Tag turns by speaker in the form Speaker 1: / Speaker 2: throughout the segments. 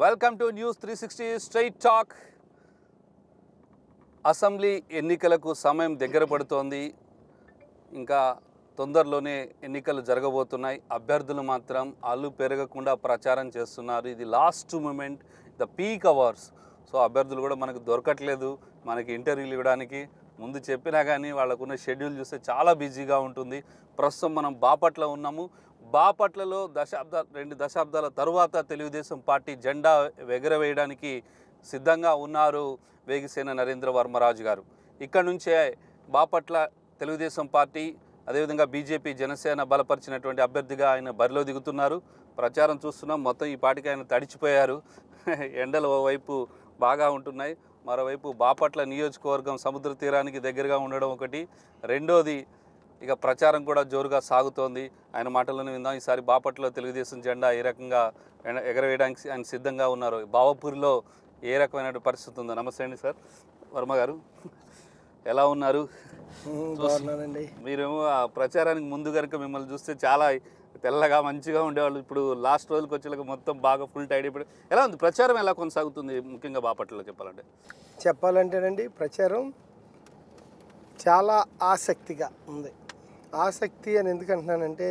Speaker 1: Welcome to news 360 straight talk. Assembly ఎన్నికలకు సమయం దగ్గర పడుతోంది. ఇంకా తొందరలోనే ఎన్నికలు జరగబోతున్నాయి. అభ్యర్థులు మాత్రం అల్లు పెరగకుండా ప్రచారం చేస్తున్నారు. ఇది last moment, the peak hours. So అభ్యర్థులు కూడా మనకు దొరకట్లేదు, మనకి ఇంటర్వ్యూలు ఇవ్వడానికి. ముందు చెప్పినా కానీ వాళ్ళకున్న షెడ్యూల్ చూస్తే చాలా బిజీగా ఉంటుంది. ప్రస్తుతం మనం బాపట్ల ఉన్నాము. బాపట్లలో రెండు దశాబ్దాల తరువాత తెలుగుదేశం పార్టీ జెండా ఎగరవేయడానికి సిద్ధంగా ఉన్నారు వేగిసేన నరేంద్ర వర్మరాజు గారు. ఇక్కడ నుంచే బాపట్ల తెలుగుదేశం పార్టీ, అదేవిధంగా బీజేపీ జనసేన బలపరిచినటువంటి అభ్యర్థిగా ఆయన బరిలో దిగుతున్నారు. ప్రచారం చూస్తున్నాం, మొత్తం ఈ పార్టీకి ఆయన తడిచిపోయారు. ఎండలు ఓవైపు బాగా ఉంటున్నాయి, మరోవైపు బాపట్ల నియోజకవర్గం సముద్ర తీరానికి దగ్గరగా ఉండడం ఒకటి, రెండోది ఇక ప్రచారం కూడా జోరుగా సాగుతోంది. ఆయన మాటల్లోనే విందాం. ఈసారి బాపట్లలో తెలుగుదేశం జెండా ఏ రకంగా ఎగరవేయడానికి ఆయన సిద్ధంగా ఉన్నారు, బావపూరిలో ఏ రకమైన పరిస్థితి ఉందో. నమస్తే అండి సార్, వర్మ గారు, ఎలా ఉన్నారు? మీరేమో ఆ ప్రచారానికి ముందు కనుక మిమ్మల్ని చూస్తే చాలా తెల్లగా మంచిగా ఉండేవాళ్ళు. ఇప్పుడు లాస్ట్ రోజులకు వచ్చేలాగా మొత్తం బాగా ఫుల్ టైడ్ అయిపోయి. ఎలా ఉంది ప్రచారం, ఎలా కొనసాగుతుంది ముఖ్యంగా బాపట్లలో
Speaker 2: చెప్పాలంటేనండి? ప్రచారం చాలా ఆసక్తిగా ఉంది. ఆసక్తి అని ఎందుకంటున్నానంటే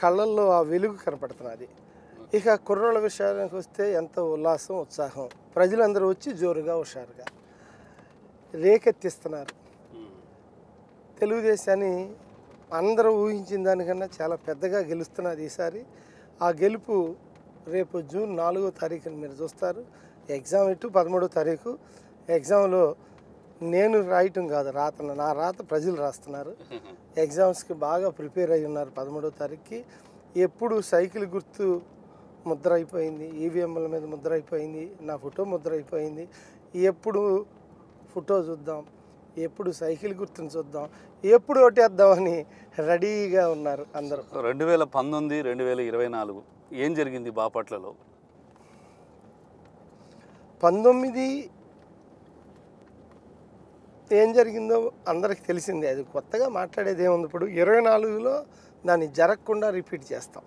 Speaker 2: కళ్ళల్లో ఆ వెలుగు కనపడుతున్నది. ఇక కుర్రోళ్ళ విషయానికి వస్తే ఎంతో ఉల్లాసం, ఉత్సాహం. ప్రజలందరూ వచ్చి జోరుగా హుషారుగా రేకెత్తిస్తున్నారు. తెలుగుదేశాన్ని అందరూ ఊహించిన దానికన్నా చాలా పెద్దగా గెలుస్తున్నది ఈసారి. ఆ గెలుపు రేపు జూన్ 4వ తారీఖున మీరు చూస్తారు. ఎగ్జామ్ 13వ తారీఖు. ఎగ్జామ్లో నేను రాయటం కాదు, నా రాత ప్రజలు రాస్తున్నారు. ఎగ్జామ్స్కి బాగా ప్రిపేర్ అయి ఉన్నారు. 13వ తారీఖుకి ఎప్పుడు సైకిల్ గుర్తు ముద్ర అయిపోయింది, ఈవీఎంల మీద ముద్ర అయిపోయింది, నా ఫోటో ముద్ర అయిపోయింది. ఎప్పుడు ఫోటో చూద్దాం, ఎప్పుడు సైకిల్ గుర్తుని చూద్దాం, ఎప్పుడు ఓటేద్దామని రెడీగా ఉన్నారు అందరూ.
Speaker 1: 2019, 2024 ఏం జరిగింది బాపట్లలో?
Speaker 2: 19 ఏం జరిగిందో అందరికి తెలిసిందే, అది కొత్తగా మాట్లాడేది ఏముంది. ఇప్పుడు 24లో దాన్ని జరగకుండా రిపీట్ చేస్తాం.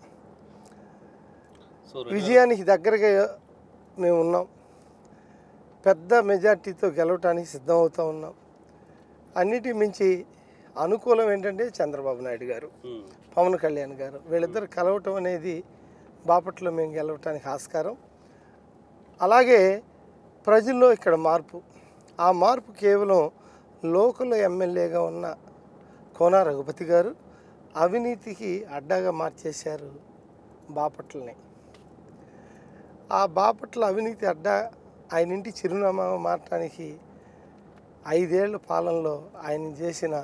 Speaker 2: విజయానికి దగ్గరగా మేము ఉన్నాం. పెద్ద మెజార్టీతో గెలవటానికి సిద్ధమవుతూ ఉన్నాం. అన్నిటి మించి అనుకూలం ఏంటంటే చంద్రబాబు నాయుడు గారు, పవన్ కళ్యాణ్ గారు, వీళ్ళిద్దరు కలవటం అనేది బాపట్లలో మేము గెలవటానికి ఆస్కారం. అలాగే ప్రజల్లో ఇక్కడ మార్పు. ఆ మార్పు కేవలం లోకల్ ఎమ్మెల్యేగా ఉన్న కోన రఘుపతి గారు అవినీతికి అడ్డాగా మార్చేశారు బాపట్లని. ఆ బాపట్ల అవినీతి అడ్డా ఆయన ఇంటి చిరునామా మార్చడానికి 5 ఏళ్ల పాలనలో ఆయన చేసిన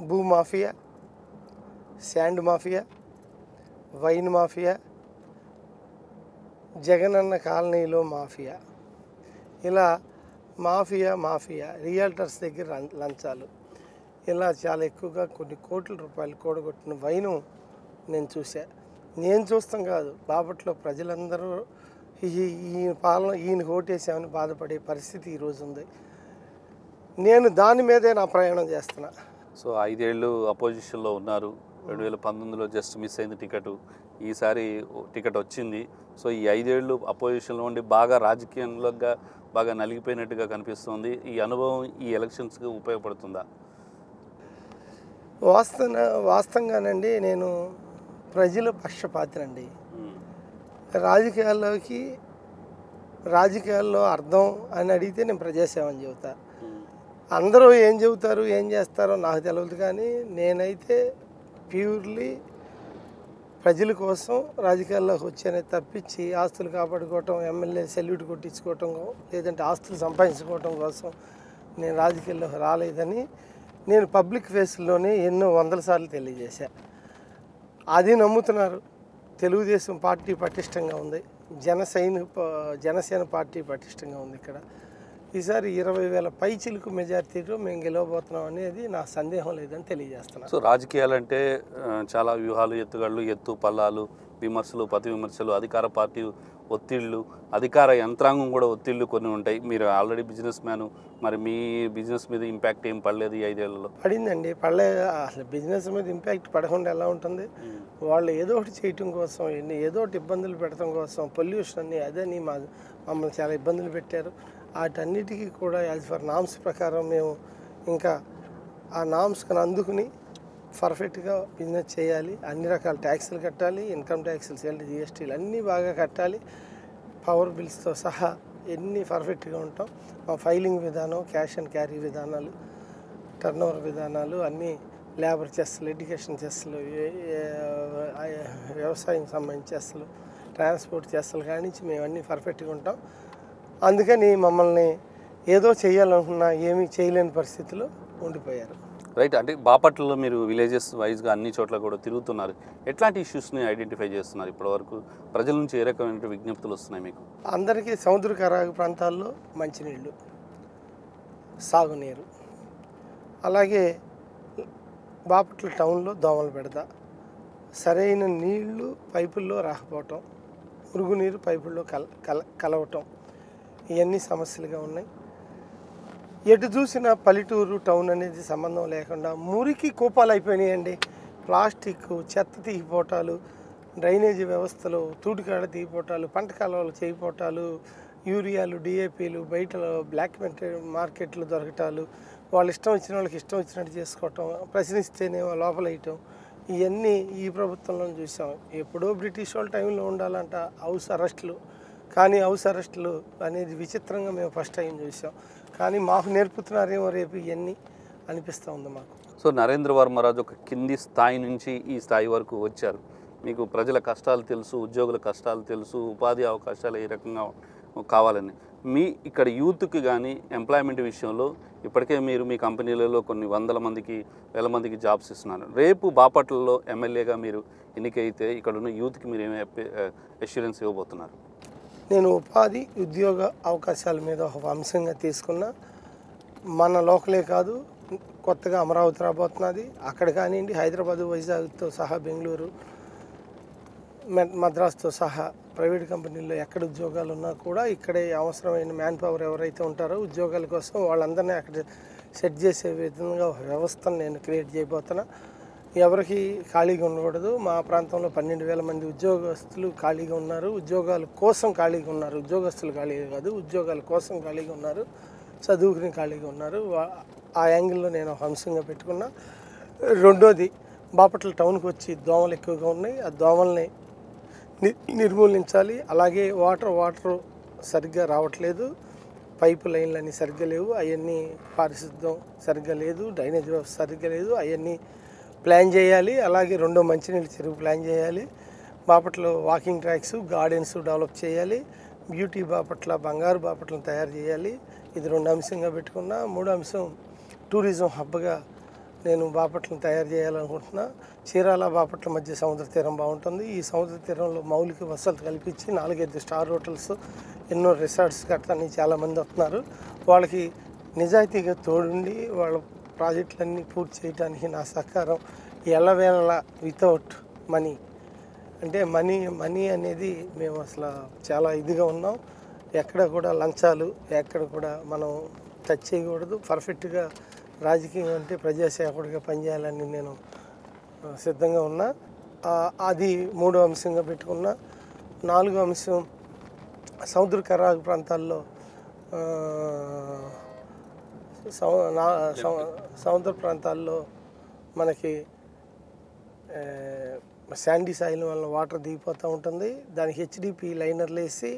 Speaker 2: భూమాఫియా, sand mafia, wine mafia, Jagananna కాలనీలో మాఫియా, ఇలా మాఫియా రియల్టర్స్ దగ్గర లంచాలు, ఇలా చాలా ఎక్కువగా కొన్ని కోట్ల రూపాయలు కూడగొట్టిన వైను నేను చూసా. నేను చూస్తాం కాదు, బాపట్లో ప్రజలందరూ ఈయన ఓటేసామని బాధపడే పరిస్థితి ఈరోజు ఉంది. నేను దాని మీదే నా ప్రయాణం చేస్తున్నా.
Speaker 1: సో 5 ఏళ్ళు అపోజిషన్లో ఉన్నారు. 2019లో జస్ట్ మిస్ అయింది టికెట్, ఈసారి టికెట్ వచ్చింది. సో ఈ 5 ఏళ్ళు అపోజిషన్లో ఉండి బాగా రాజకీయంలో బాగా నలిగిపోయినట్టుగా కనిపిస్తుంది. ఈ అనుభవం ఈ ఎలక్షన్స్కి ఉపయోగపడుతుందా?
Speaker 2: వాస్తవంగానండి, నేను ప్రజల పక్షపాతినండి. రాజకీయాల్లో అర్థం అని అడిగితే నేను ప్రజాసేవని చెబుతా. అందరూ ఏం చెబుతారు, ఏం చేస్తారో నాకు తెలియదు, కానీ నేనైతే ప్యూర్లీ ప్రజల కోసం రాజకీయాల్లోకి వచ్చానే తప్పించి ఆస్తులు కాపాడుకోవటం, ఎమ్మెల్యే సెల్యూట్ కొట్టించుకోవటం, లేదంటే ఆస్తులు సంపాదించుకోవటం కోసం నేను రాజకీయాల్లోకి రాలేదని నేను పబ్లిక్ ఫేస్లోనే ఎన్నో 100 సార్లు తెలియజేశా. అది నమ్ముతున్నారు. తెలుగుదేశం పార్టీ పటిష్టంగా ఉంది, జనసేన పార్టీ పటిష్టంగా ఉంది. ఇక్కడ ఈసారి 20,000 పైచిలకు మెజార్టీలో మేము గెలవబోతున్నాం అనేది నా సందేహం లేదని తెలియజేస్తున్నాను.
Speaker 1: సో రాజకీయాలంటే చాలా వ్యూహాలు, ఎత్తుగళ్ళు, ఎత్తు పల్లాలు, విమర్శలు, ప్రతి విమర్శలు, అధికార పార్టీ ఒత్తిళ్ళు, అధికార యంత్రాంగం కూడా ఒత్తిళ్ళు కొన్ని ఉంటాయి. మీరు ఆల్రెడీ బిజినెస్ మ్యాను, మరి మీ బిజినెస్ మీద ఇంపాక్ట్ ఏం పడలేదు ఈ 5 ఏళ్లలో?
Speaker 2: పడిందండి. అసలు బిజినెస్ మీద ఇంపాక్ట్ పడకుండా ఎలా ఉంటుంది? వాళ్ళు ఏదో ఒకటి చేయటం కోసం, ఏదో ఒకటి ఇబ్బందులు పెట్టడం కోసం, పొల్యూషన్ అని అదని మమ్మల్ని చాలా ఇబ్బందులు పెట్టారు. వాటన్నిటికీ కూడా యాజ్ ఫర్ నామ్స్ ప్రకారం మేము ఇంకా ఆ నామ్స్కి అందుకుని పర్ఫెక్ట్గా బిజినెస్ చేయాలి. అన్ని రకాల ట్యాక్సులు కట్టాలి, ఇన్కమ్ ట్యాక్సులు, సేల్స్, జిఎస్టీలు అన్నీ బాగా కట్టాలి. పవర్ బిల్స్తో సహా ఎన్ని పర్ఫెక్ట్గా ఉంటాం. మా ఫైలింగ్ విధానం, క్యాష్ అండ్ క్యారీ విధానాలు, టర్న్ ఓవర్ విధానాలు అన్నీ, లేబర్ చెస్లు, ఎడ్యుకేషన్ చెస్లు, వ్యవసాయం సంబంధించిన చెస్లు, ట్రాన్స్పోర్ట్ చెస్లు కానించి మేము అన్నీ పర్ఫెక్ట్గా ఉంటాం. అందుకని మమ్మల్ని ఏదో చేయాలనుకున్నా ఏమీ చేయలేని పరిస్థితిలో ఉండిపోయారు.
Speaker 1: రైట్. అంటే బాపట్లలో మీరు విలేజెస్ వైజ్గా అన్ని చోట్ల కూడా తిరుగుతున్నారు. ఎట్లాంటి ఇష్యూస్ని ఐడెంటిఫై చేస్తున్నారు ఇప్పటివరకు? ప్రజల నుంచి ఏ రకమైన విజ్ఞప్తులు వస్తున్నాయి మీకు?
Speaker 2: అందరికీ సముద్ర కరాగు ప్రాంతాల్లో మంచినీళ్ళు, సాగునీరు, అలాగే బాపట్ల టౌన్లో దోమలు పెడతా, సరైన నీళ్లు పైపుల్లో రాకపోవటం, మురుగునీరు పైపుల్లో కలవటం, ఇవన్నీ సమస్యలుగా ఉన్నాయి. ఎటు చూసిన పల్లెటూరు టౌన్ అనేది సంబంధం లేకుండా మురికి కూపాలు అయిపోయినాయండి. ప్లాస్టిక్, చెత్త తీగిపోవటాలు, డ్రైనేజీ వ్యవస్థలు, తూటికాడ తీగిపోవటాలు, పంట కాలువలు చేయిపోవటాలు, యూరియాలు, డిఏపీలు, బయట బ్లాక్ మార్కెట్లు దొరకటాలు, వాళ్ళు ఇష్టం వచ్చిన వాళ్ళకి ఇష్టం వచ్చినట్టు చేసుకోవటం, ప్రశ్నిస్తేనే లోపల వేయటం, ఇవన్నీ ఈ ప్రభుత్వంలో చూసాం. ఎప్పుడో బ్రిటిష్ వాళ్ళ టైంలో ఉండాలంట హౌస్ అరెస్టులు, కానీ హౌస్ అరెస్టులు అనేది విచిత్రంగా మేము ఫస్ట్ టైం చూసాం. కానీ మాకు నేర్పుతున్నారేమో రేపు ఇవన్నీ అనిపిస్తూ ఉంది మాకు.
Speaker 1: సో నరేంద్ర వర్మరాజు ఒక కింది స్థాయి నుంచి ఈ స్థాయి వరకు వచ్చారు. మీకు ప్రజల కష్టాలు తెలుసు, ఉద్యోగుల కష్టాలు తెలుసు, ఉపాధి అవకాశాలు ఏ రకంగా కావాలని. మీ ఇక్కడ యూత్కి కానీ ఎంప్లాయ్మెంట్ విషయంలో ఇప్పటికే మీరు మీ కంపెనీలలో కొన్ని వేల మందికి జాబ్స్ ఇస్తున్నారు. రేపు బాపట్లలో ఎమ్మెల్యేగా మీరు ఎన్నికైతే ఇక్కడ ఉన్న యూత్కి మీరు ఏమి అష్యూరెన్స్ ఇవ్వబోతున్నారు?
Speaker 2: నేను ఉపాధి, ఉద్యోగ అవకాశాల మీద ఒక అంశంగా తీసుకున్న, మన లోకలే కాదు కొత్తగా అమరావతి రాబోతున్నది, అక్కడ కానివ్వండి హైదరాబాదు, వైజాగ్తో సహా బెంగళూరు, మద్రాసుతో సహా ప్రైవేట్ కంపెనీల్లో ఎక్కడ ఉద్యోగాలు ఉన్నా కూడా ఇక్కడే అవసరమైన మ్యాన్ పవర్ ఎవరైతే ఉంటారో ఉద్యోగాల కోసం వాళ్ళందరినీ అక్కడ సెట్ చేసే విధంగా ఒక వ్యవస్థను నేను క్రియేట్ చేయబోతున్నా. ఎవరికి ఖాళీగా ఉండకూడదు. మా ప్రాంతంలో 12,000 మంది ఉద్యోగస్తులు ఖాళీగా ఉన్నారు. ఉద్యోగాల కోసం ఖాళీగా ఉన్నారు. ఉద్యోగస్తులు ఖాళీగా కాదు, ఉద్యోగాల కోసం ఖాళీగా ఉన్నారు, చదువుకుని ఖాళీగా ఉన్నారు. ఆ యాంగిల్లో నేను ఒక అంశంగా పెట్టుకున్నా. రెండోది, బాపట్ల టౌన్కి వచ్చి దోమలు ఎక్కువగా ఉన్నాయి. ఆ దోమల్ని నిర్మూలించాలి. అలాగే వాటర్ సరిగ్గా రావట్లేదు, పైపు లైన్లు అన్నీ సరిగ్గా లేవు, అవన్నీ పారిశుద్ధ్యం సరిగ్గా లేదు, డ్రైనేజ్ వ్యవస్థ సరిగ్గా లేదు, అవన్నీ ప్లాన్ చేయాలి. అలాగే రెండో మంచినీళ్ళ చెరువు ప్లాన్ చేయాలి. Bapatla walking tracks, gardens develop చేయాలి. బ్యూటీ బాపట్ల, బంగారు బాపట్లను తయారు చేయాలి. ఇది 2 అంశంగా పెట్టుకున్నా. 3వ అంశం, టూరిజం హబ్గా నేను బాపట్లను తయారు చేయాలనుకుంటున్నా. చీరాల బాపట్ల మధ్య సముద్ర తీరం బాగుంటుంది. ఈ సముద్ర తీరంలో మౌలిక వసతులు కల్పించి 4-5 స్టార్ హోటల్స్, ఎన్నో రిసార్ట్స్ కట్టడానికి చాలామంది వస్తున్నారు. వాళ్ళకి నిజాయితీగా తోడుండి వాళ్ళ ప్రాజెక్టులన్నీ పూర్తి చేయడానికి నా సహకారం ఎల్లవేళలా వితౌట్ మనీ. అంటే మనీ అనేది మేము అసలు చాలా ఇదిగా ఉన్నాం. ఎక్కడ కూడా లంచాలు ఎక్కడ కూడా మనం టచ్ చేయకూడదు. పర్ఫెక్ట్గా రాజకీయం అంటే ప్రజాసేవకుడిగా పనిచేయాలని నేను సిద్ధంగా ఉన్నా. అది 3వ అంశంగా పెట్టుకున్నా. 4వ అంశం, సముద్ర కరాగు ప్రాంతాల్లో సముద్ర ప్రాంతాల్లో మనకి శాండీ సాయిల్ వల్ల వాటర్ దిగిపోతూ ఉంటుంది. దానికి హెచ్డిపి లైనర్లు వేసి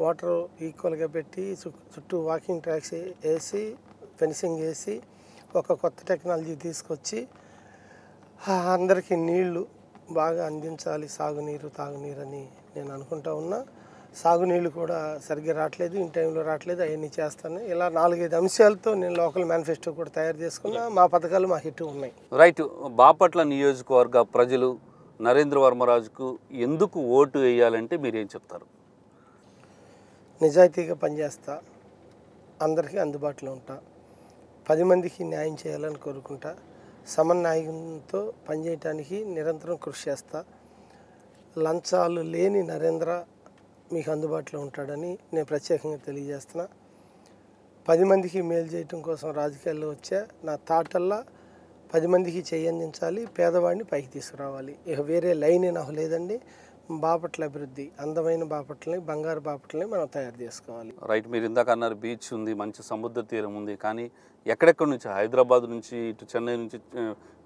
Speaker 2: వాటర్ ఈక్వల్గా పెట్టి చుట్టూ వాకింగ్ ట్రాక్స్ వేసి ఫెన్సింగ్ వేసి ఒక కొత్త టెక్నాలజీ తీసుకొచ్చి అందరికీ నీళ్లు బాగా అందించాలి, సాగునీరు, తాగునీరు అని నేను అనుకుంటా ఉన్నా. సాగునీళ్ళు కూడా సరిగ్గా రావట్లేదు, ఇన్ టైంలో రావట్లేదు, అవన్నీ చేస్తాను. ఇలా 4-5 అంశాలతో నేను లోకల్ మేనిఫెస్టో కూడా తయారు చేసుకున్నా. మా పథకాలు మా హిట్ ఉన్నాయి.
Speaker 1: రైట్. బాపట్ల నియోజకవర్గ ప్రజలు నరేంద్ర వర్మరాజుకు ఎందుకు ఓటు వేయాలంటే మీరేం చెప్తారు?
Speaker 2: నిజాయితీగా పనిచేస్తా, అందరికీ అందుబాటులో ఉంటా, 10 మందికి న్యాయం చేయాలని కోరుకుంటా, సమన్వయంతో పనిచేయటానికి నిరంతరం కృషి చేస్తా. లంచాలు లేని నరేంద్ర మీకు అందుబాటులో ఉంటాడని నేను ప్రత్యేకంగా తెలియజేస్తున్నా. 10 మందికి మేలు చేయటం కోసం రాజకీయాల్లో వచ్చా. నా తాటల్లా 10 మందికి చేయందించాలి, పేదవాడిని పైకి తీసుకురావాలి. ఇక వేరే లైన్ నాకు లేదండి. బాపట్ల అభివృద్ధి, అందమైన బాపట్లని, బంగారు బాపట్లని మనం తయారు చేసుకోవాలి.
Speaker 1: రైట్. మీరు ఇందాక అన్నారు బీచ్ ఉంది, మంచి సముద్ర తీరం ఉంది, కానీ ఎక్కడెక్కడి నుంచి, హైదరాబాద్ నుంచి, ఇటు చెన్నై నుంచి,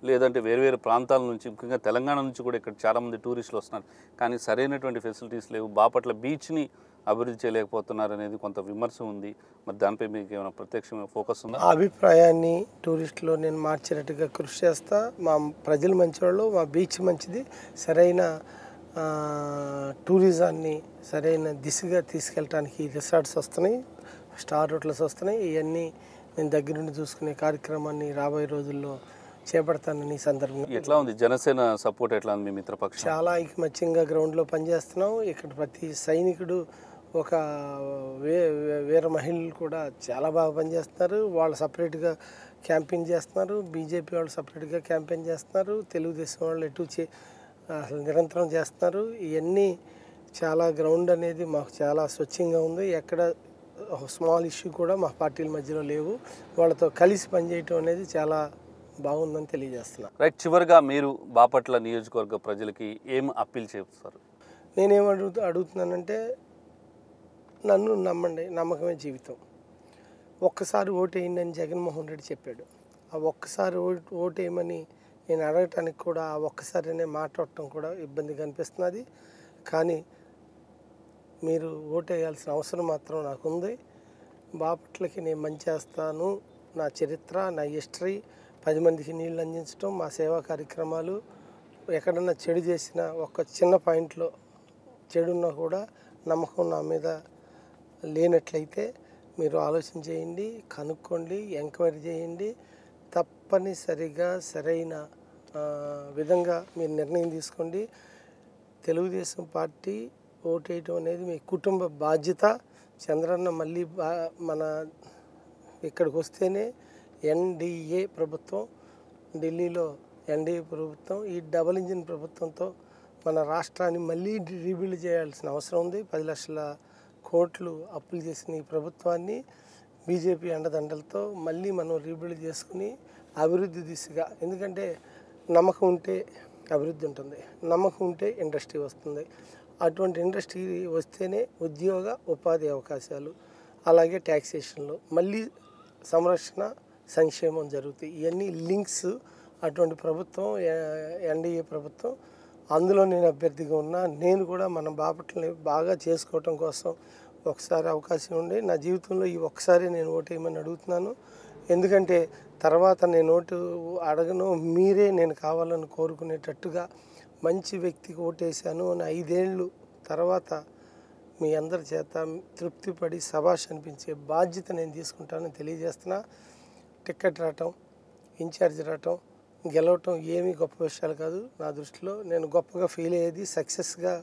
Speaker 1: లేదంటే వేరు వేరు ప్రాంతాల నుంచి, ముఖ్యంగా తెలంగాణ నుంచి కూడా ఇక్కడ చాలామంది టూరిస్టులు వస్తున్నారు, కానీ సరైనటువంటి ఫెసిలిటీస్ లేవు. బాపట్ల బీచ్ని అభివృద్ధి చేయలేకపోతున్నారు అనేది కొంత విమర్శ ఉంది. మరి దానిపై మీకు ఏమైనా ప్రత్యక్షమైన ఫోకస్ ఉందా?
Speaker 2: ఆ అభిప్రాయాన్ని టూరిస్టులో నేను మార్చేటట్టుగా కృషి చేస్తా. మా ప్రజలు మంచివాళ్ళు, మా బీచ్ మంచిది, సరైన టూరిజాన్ని సరైన దిశగా తీసుకెళ్ళడానికి రిసార్ట్స్ వస్తున్నాయి, స్టార్ హోటల్స్ వస్తున్నాయి. ఇవన్నీ నేను దగ్గరుండి చూసుకునే కార్యక్రమాన్ని రాబోయే రోజుల్లో చేపడతానని సందర్భంగా.
Speaker 1: ఎట్లా ఉంది జనసేన సపోర్ట్, ఎట్లా ఉంది మీ మిత్రపక్షం?
Speaker 2: చాలా ఐకమత్యంగా గ్రౌండ్లో పనిచేస్తున్నాం. ఇక్కడ ప్రతి సైనికుడు, ఒక వీర మహిళలు కూడా చాలా బాగా పనిచేస్తున్నారు. వాళ్ళు సపరేట్గా క్యాంపెయిన్ చేస్తున్నారు, బీజేపీ వాళ్ళు సపరేట్గా క్యాంపెయిన్ చేస్తున్నారు, తెలుగుదేశం వాళ్ళు అసలు నిరంతరం చేస్తున్నారు. ఇవన్నీ చాలా గ్రౌండ్ అనేది మాకు చాలా స్వచ్ఛంగా ఉంది. ఎక్కడ స్మాల్ ఇష్యూ కూడా మా పార్టీల మధ్యలో లేవు. వాళ్ళతో కలిసి పనిచేయటం అనేది చాలా బాగుందని తెలియజేస్తున్నా.
Speaker 1: రైట్. చివరిగా మీరు బాపట్ల నియోజకవర్గ ప్రజలకి ఏం అప్పీల్ చేస్తారు?
Speaker 2: నేనేం అడుగుతున్నానంటే, నన్ను నమ్మండి, నమ్మకమే జీవితం. ఒక్కసారి ఓటేయండి అని జగన్మోహన్ రెడ్డి చెప్పాడు. ఆ ఒక్కసారి ఓటేయమని నేను అడగటానికి కూడా, ఆ ఒక్కసారినే మాట్లాడటం కూడా ఇబ్బందిగా అనిపిస్తున్నది. కానీ మీరు ఓటేయాల్సిన అవసరం మాత్రం నాకు ఉంది. బాపట్లకి నేను మంచి చేస్తాను. నా చరిత్ర, నా హిస్టరీ, 10 మందికి నీళ్ళు అందించడం, మా సేవా కార్యక్రమాలు, ఎక్కడన్నా చెడు చేసిన ఒక చిన్న పాయింట్లో చెడున్నా కూడా నమ్మకం నా మీద లేనట్లయితే మీరు ఆలోచన చేయండి, కనుక్కోండి, ఎంక్వైరీ చేయండి. తప్పనిసరిగా సరైన విధంగా మీరు నిర్ణయం తీసుకోండి. తెలుగుదేశం పార్టీ ఓటేయటం అనేది మీ కుటుంబ బాధ్యత. చంద్రన్న మళ్ళీ మన ఇక్కడికి వస్తేనే ఎన్డీఏ ప్రభుత్వం, ఢిల్లీలో ఎన్డీఏ ప్రభుత్వం, ఈ డబుల్ ఇంజిన్ ప్రభుత్వంతో మన రాష్ట్రాన్ని మళ్ళీ రీబిల్డ్ చేయాల్సిన అవసరం ఉంది. 10 లక్షల కోట్లు అప్పులు చేసిన ఈ ప్రభుత్వాన్ని బీజేపీ అండదండలతో మళ్ళీ మనం రీబిల్డ్ చేసుకుని అభివృద్ధి దిశగా, ఎందుకంటే నమ్మకం ఉంటే అభివృద్ధి ఉంటుంది, నమ్మకం ఉంటే ఇండస్ట్రీ వస్తుంది. అటువంటి ఇండస్ట్రీ వస్తేనే ఉద్యోగ ఉపాధి అవకాశాలు, అలాగే ట్యాక్సేషన్లో మళ్ళీ సంరక్షణ, సంక్షేమం జరుగుతాయి. ఇవన్నీ లింక్స్. అటువంటి ప్రభుత్వం ఎన్డీఏ ప్రభుత్వం, అందులో నేను అభ్యర్థిగా ఉన్నా. నేను కూడా మన బాపట్లని బాగా చేసుకోవటం కోసం ఒకసారి అవకాశం ఉండి, నా జీవితంలో ఈ ఒక్కసారి నేను ఓటేయమని అడుగుతున్నాను. ఎందుకంటే తర్వాత నేను ఓటు అడగను, మీరే నేను కావాలని కోరుకునేటట్టుగా మంచి వ్యక్తికి ఓటేశాను అని 5 ఏళ్ళు తర్వాత మీ అందరి చేత తృప్తిపడి శభాష్ అనిపించే బాధ్యత నేను తీసుకుంటానని తెలియజేస్తున్నా. టికెట్ రావటం, ఇన్ఛార్జ్ రావటం, గెలవటం ఏమీ గొప్ప విషయాలు కాదు నా దృష్టిలో. నేను గొప్పగా ఫీల్ అయ్యేది, సక్సెస్గా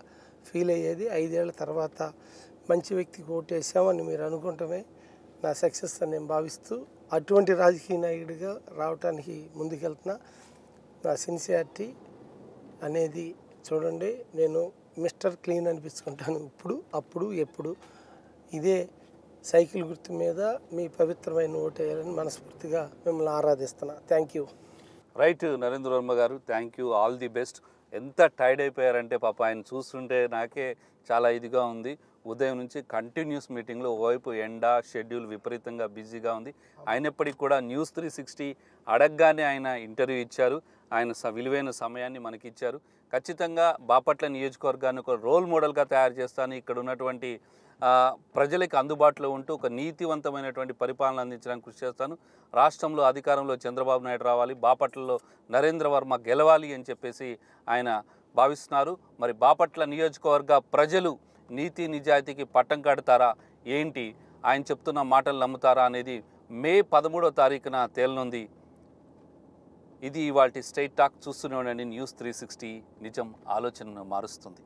Speaker 2: ఫీల్ అయ్యేది 5 ఏళ్ల తర్వాత మంచి వ్యక్తికి ఓటేసామని మీరు అనుకుంటమే నా సక్సెస్ అని నేను భావిస్తూ, అటువంటి రాజకీయ నాయకుడిగా రావటానికి ముందుకెళ్తున్నా. నా సిన్సియారిటీ అనేది చూడండి, నేను మిస్టర్ క్లీన్ అనిపించుకుంటాను ఇప్పుడు, అప్పుడు, ఎప్పుడు. ఇదే సైకిల్ గుర్తు మీద మీ పవిత్రమైన ఓటేయాలని మనస్ఫూర్తిగా మిమ్మల్ని ఆరాధిస్తున్నా. Thank you.
Speaker 1: Right Narendra Varma garu, thank you, all the best. ఎంత టైర్డ్ అయిపోయారంటే పాప, ఆయన చూస్తుంటే నాకే చాలా ఇదిగా ఉంది. ఉదయం నుంచి కంటిన్యూస్ మీటింగ్లో, ఓవైపు ఎండ, షెడ్యూల్ విపరీతంగా బిజీగా ఉంది. అయినప్పటికీ కూడా న్యూస్ 360 అడగగానే ఆయన ఇంటర్వ్యూ ఇచ్చారు. ఆయన విలువైన సమయాన్ని మనకి ఇచ్చారు. ఖచ్చితంగా బాపట్ల నియోజకవర్గాన్ని ఒక రోల్ మోడల్గా తయారు చేస్తాను. ఇక్కడ ఉన్నటువంటి ప్రజలకు అందుబాటులో ఉంటూ ఒక నీతివంతమైనటువంటి పరిపాలన అందించడానికి కృషి చేస్తాను. రాష్ట్రంలో అధికారంలో చంద్రబాబు నాయుడు రావాలి, బాపట్లలో నరేంద్ర వర్మ గెలవాలి అని చెప్పేసి ఆయన భావిస్తున్నారు. మరి బాపట్ల నియోజకవర్గ ప్రజలు నీతి నిజాయితీకి పట్టం కడతారా ఏంటి, ఆయన చెప్తున్న మాటలు నమ్ముతారా అనేది మే 13వ తారీఖున తేలనుంది. ఇది ఇవాల్టి స్ట్రైట్ టాక్. చూస్తూనే ఉండండి న్యూస్ 360, నిజం ఆలోచనను మారుస్తుంది.